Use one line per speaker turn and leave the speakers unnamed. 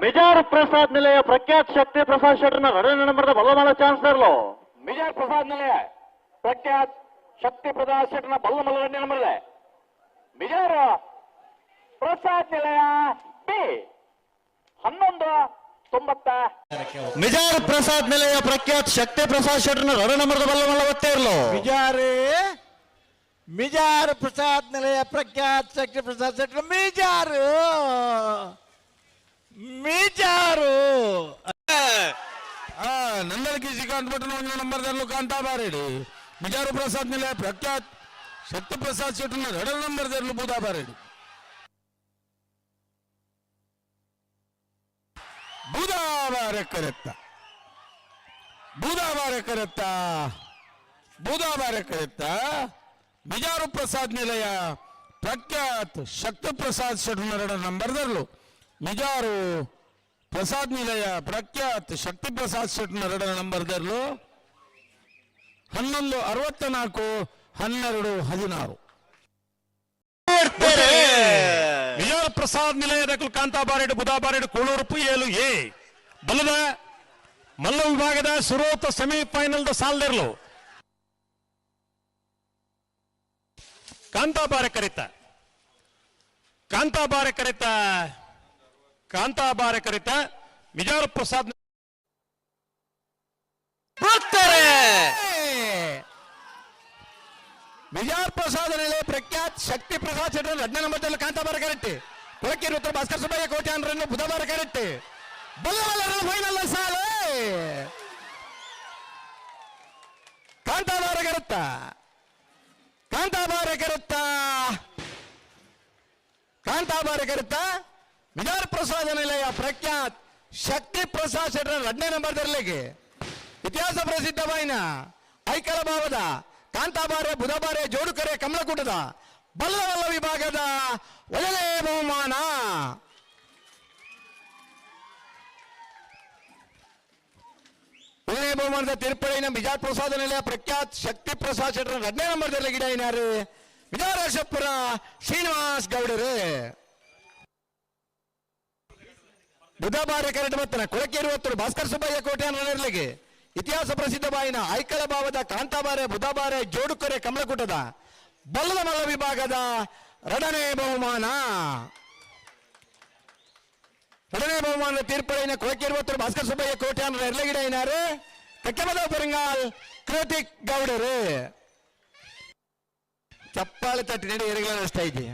ಮಿಜಾರ್ ಪ್ರಸಾದ್ ನಿಲಯ ಪ್ರಖ್ಯಾತ ಶಕ್ತಿ ಪ್ರಸಾದ್ ಶೆಟ್ಟರ್ನ ಎರಡನೇ ನಂಬರ್ದ ಬಲ್ಲಮಲ್ಲ ಚಾನ್ಸರ್ಲು
ಮಿಜಾರ್ ಪ್ರಸಾದ್ ನಿಲಯ ಪ್ರಖ್ಯಾತ ಶಕ್ತಿ ಪ್ರಸಾದ್ ಶೆಟ್ಟರ್ನ ಬಲ್ಲಮಲ್ಲ ಎರಡನೇ ನಂಬರ್ ಇದೆ. ಮಿಜಾರ್ ಪ್ರಸಾದ್ ನಿಲಯ ಬಿ 1190.
ಮಿಜಾರ್ ಪ್ರಸಾದ್ ನಿಲಯ ಪ್ರಖ್ಯಾತ ಶಕ್ತಿ ಪ್ರಸಾದ್ ಶೆಟ್ಟರ್ನ ಎರಡನೇ ನಂಬರ್ದ ಬಲ್ಲಮಲ್ಲ ಒತ್ತೇರ್ಲು
ಮಿಜಾರ್ ಪ್ರಸಾದ್ ನಿಲಯ ಪ್ರಖ್ಯಾತ ಶಕ್ತಿ ಪ್ರಸಾದ್ ಶೆಟ್ಟರ್ ಮಿಜಾರು
ನಂದಲಕಿ ಶ್ರೀಕಾಂತ್ ಭಟ್ ನಂಬರ್ ಕಾಂತಾ ಬಾರೇಡಿ ಮಿಜಾರು ಪ್ರಸಾದ್ ನಿಲಯ ಪ್ರಖ್ಯಾತ್ ಶಕ್ತಿ ಪ್ರಸಾದ್ ಶೆಟ್ಟರ್ನ ಎರಡನೇ ನಂಬರ್ ಬೂದಾ ಬಾರೇಡಿ ಬೂದಾಬಾರೆ ಮಿಜಾರು ಪ್ರಸಾದ್ ನಿಲಯ ಪ್ರಖ್ಯಾತ್ ಶಕ್ತಿ ಪ್ರಸಾದ್ ಶೆಟ್ಟರ್ನ ಎರಡನೇ ನಂಬರ್ ಮಿಜಾರು ಪ್ರಸಾದ್ ನಿಲಯ ಪ್ರಖ್ಯಾತ್ ಶಕ್ತಿ ಪ್ರಸಾದ್ ಶೆಟ್ಟರ್ನ ಎರಡನೇ ನಂಬರ್ 1164 12 16
ಮಿಜಾರ್ ಪ್ರಸಾದ್ ನಿಲಯದ ಕಾಂತಾಬಾರೆಡ್ ಬುಧಾಬಾರೆಡ್ ಕೋಳೂರು ಏಳು ಎ ಬಲ್ಲದ ಮಲ್ಲ ವಿಭಾಗದ ಸುರೋತ ಸೆಮಿಫೈನಲ್ ಸಾಲ್ದಿರ್ಲು ಕಾಂತಾಬಾರೆ ಕರಿತ ಮಿಜಾರ್ ಪ್ರಸಾದ್
ಮಿಜಾರ್ ಪ್ರಸಾದ್ ನಿಲಯ ಪ್ರಖ್ಯಾತ್ ಶಕ್ತಿ ಪ್ರಸಾದ್ ಶೆಟ್ಟರ್ ಎರಡನೇ ನಂಬರ್ ಕಾಂತಾಬಾರೆ ಕರೆಕ್ಟ್ ಕೊಳಕೇರಿ ಉತ್ತರ ಭಾಸ್ಕರ್ ಸುಬ್ಬಯ್ಯ ಕೋಟ್ಯಾನ್ರನ್ನು ಬುಧವಾರ ಕರೆಕ್ಟ್ ಬಲ್ಲವಲ್ಲರ ಫೈನಲ್ ಸಾಲು ಕಾಂತಾಬಾರೆ ಕರುತ್ತಾ ಮಿಜಾರ್ ಪ್ರಸಾದ್ ನಿಲಯ ಪ್ರಖ್ಯಾತ್ ಶಕ್ತಿ ಪ್ರಸಾದ್ ಶೆಟ್ಟರ್ ಎರಡನೇ ನಂಬರ್ ದರ್ಲಿಗೆ ಇತಿಹಾಸ ಪ್ರಸಿದ್ಧವಾಯಿನ ಐಕಳ ಭಾವದ ಕಾಂತಾಬಾರೆ ಬುಧಬಾರೆ ಜೋಡುಕರೆ ಕಮಲಕೂಟದ ಬಲ್ಲವಲ್ಲ ವಿಭಾಗದ ಒಳ್ಳೆ ಬಹುಮಾನ ಒಳ್ಳೆ ಬಹುಮಾನದ ತೀರ್ಪಡಿನ ಮಿಜಾರ್ ಪ್ರಸಾದ್ ನಿಲಯ ಪ್ರಖ್ಯಾತ್ ಶಕ್ತಿ ಪ್ರಸಾದ್ ಶೆಟ್ಟರ್ ಎರಡನೇ ನಂಬರ್ ದರ್ಲಿ ಗಿಡ ಏನಾರು ವಿಜಯರಾಜಪುರ ಶ್ರೀನಿವಾಸ್ ಗೌಡರು ಬುಧಬಾರೆ ಕರೆಕ್ಟ್ ಬರ್ತಾನೆ ಕೊಳಕೇರಿ ಹೊತ್ತರು ಭಾಸ್ಕರ್ ಸುಬ್ಬಯ್ಯ ಕೋಟ್ಯಾನರ್ಲಿಗೆ ಇತಿಹಾಸ ಪ್ರಸಿದ್ಧ ಬಾಯಿನ ಐಕಳ ಭಾವದ ಕಾಂತಾಬಾರೆ ಬುಧಬಾರೆ ಜೋಡುಕರೆ ಕಮಲಕೂಟದ ಬಲ್ಲದ ಮಲ್ಲ ವಿಭಾಗದ ಎರಡನೇ ಬಹುಮಾನದ ತೀರ್ಪಡಿನ ಕೊಳಕೇರಿ ಹೊತ್ತರು ಭಾಸ್ಕರ್ ಸುಬ್ಬಯ್ಯ ಕೋಟ್ಯಾನರ ಎರಲಗಿಡ ಏನಾರು ಕಕ್ಕಮದ ಪೆರಂಗಾಲ್ ಕೃತಿಕ್ ಗೌಡರು ಚಪ್ಪಾಳೆ ತಟ್ಟಿ ನಡಿ ಎರಗಳ ಅಷ್ಟ ಇದೆ.